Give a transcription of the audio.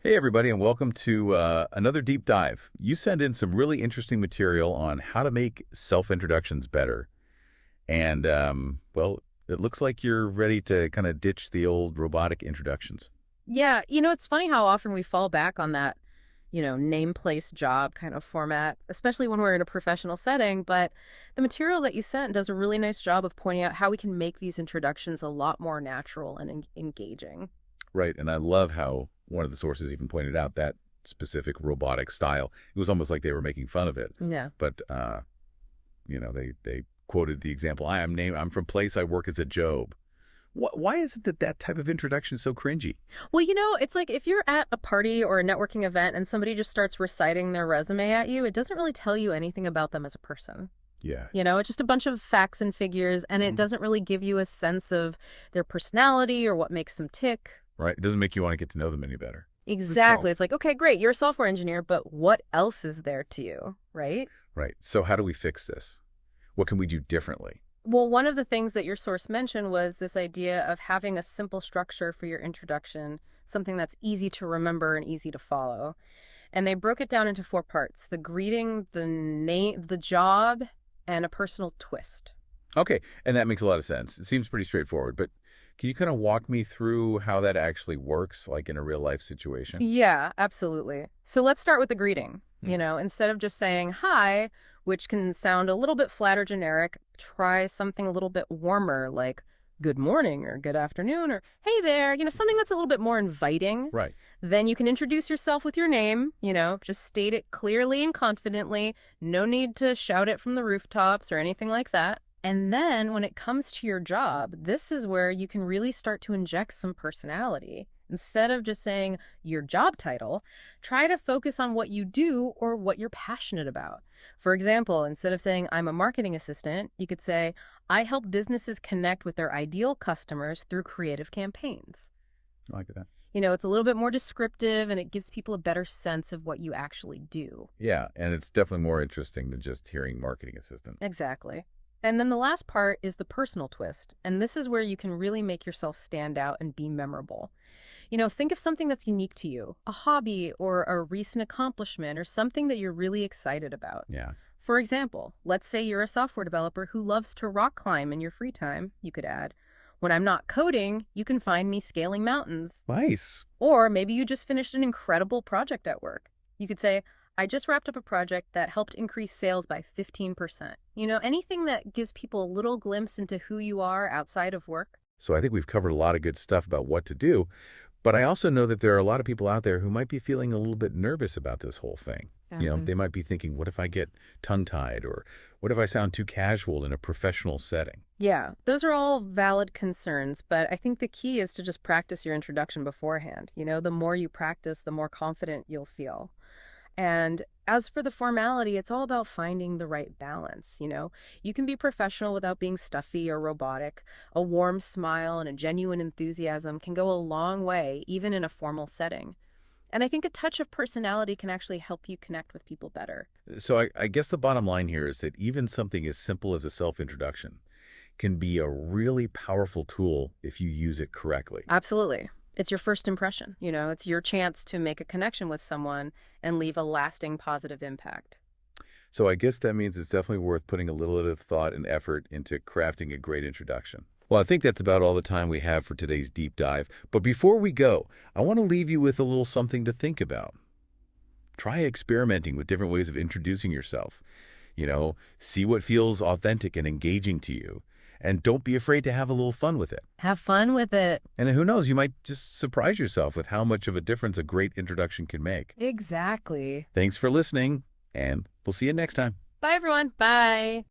Hey, everybody, and welcome to another deep dive. You sent in some really interesting material on how to make self-introductions better. And, well, it looks like you're ready to kind of ditch the old robotic introductions. Yeah, it's funny how often we fall back on that, name, place, job kind of format, especially when we're in a professional setting. But the material that you sent does a really nice job of pointing out how we can make these introductions a lot more natural and engaging. Right. And I love how one of the sources even pointed out that specific robotic style. It was almost like they were making fun of it. Yeah. But, they quoted the example, I'm from place I work as a Job. Why is it that that type of introduction is so cringy? Well, it's like if you're at a party or a networking event and somebody just starts reciting their resume at you, it doesn't really tell you anything about them as a person. Yeah. It's just a bunch of facts and figures, and it Mhm. doesn't really give you a sense of their personality or what makes them tick. Right. It doesn't make you want to get to know them any better. So, Exactly. It's like, okay, great, you're a software engineer, but what else is there to you, right? right. So how do we fix this? What can we do differently? Well, one of the things that your source mentioned was this idea of having a simple structure for your introduction, something that's easy to remember and easy to follow. And they broke it down into four parts: the greeting, the name, the job, and a personal twist. Okay. And that makes a lot of sense. It seems pretty straightforward, but can you kind of walk me through how that actually works, like in a real life situation? Yeah, absolutely. So let's start with the greeting. Hmm. Instead of just saying hi, which can sound a little bit flat or generic, try something a little bit warmer like good morning or good afternoon or hey there, something that's a little bit more inviting. Right. Then you can introduce yourself with your name, just state it clearly and confidently. No need to shout it from the rooftops or anything like that. And then when it comes to your job, this is where you can really start to inject some personality. Instead of just saying your job title, try to focus on what you do or what you're passionate about. For example, instead of saying I'm a marketing assistant, you could say I help businesses connect with their ideal customers through creative campaigns. I like that. It's a little bit more descriptive and it gives people a better sense of what you actually do. Yeah. And it's definitely more interesting than just hearing marketing assistant. Exactly. And then the last part is the personal twist. And this is where you can really make yourself stand out and be memorable. Think of something that's unique to you, a hobby or a recent accomplishment or something that you're really excited about. Yeah. For example, let's say you're a software developer who loves to rock climb in your free time. You could add, when I'm not coding, you can find me scaling mountains. Nice. Or maybe you just finished an incredible project at work. You could say, I just wrapped up a project that helped increase sales by 15%. Anything that gives people a little glimpse into who you are outside of work. So I think we've covered a lot of good stuff about what to do. But I also know that there are a lot of people out there who might be feeling a little bit nervous about this whole thing. Mhm. They might be thinking, what if I get tongue-tied? Or what if I sound too casual in a professional setting? Yeah, those are all valid concerns, but I think the key is to just practice your introduction beforehand. The more you practice, the more confident you'll feel. And as for the formality, it's all about finding the right balance. You can be professional without being stuffy or robotic. A warm smile and a genuine enthusiasm can go a long way, even in a formal setting. And I think a touch of personality can actually help you connect with people better. So I guess the bottom line here is that even something as simple as a self-introduction can be a really powerful tool if you use it correctly. Absolutely. It's your first impression. It's your chance to make a connection with someone and leave a lasting positive impact. So I guess that means it's definitely worth putting a little bit of thought and effort into crafting a great introduction. Well, I think that's about all the time we have for today's deep dive. But before we go, I want to leave you with a little something to think about. Try experimenting with different ways of introducing yourself. See what feels authentic and engaging to you. And don't be afraid to have a little fun with it. Have fun with it. And who knows, you might just surprise yourself with how much of a difference a great introduction can make. Exactly. Thanks for listening, and we'll see you next time. Bye, everyone. Bye.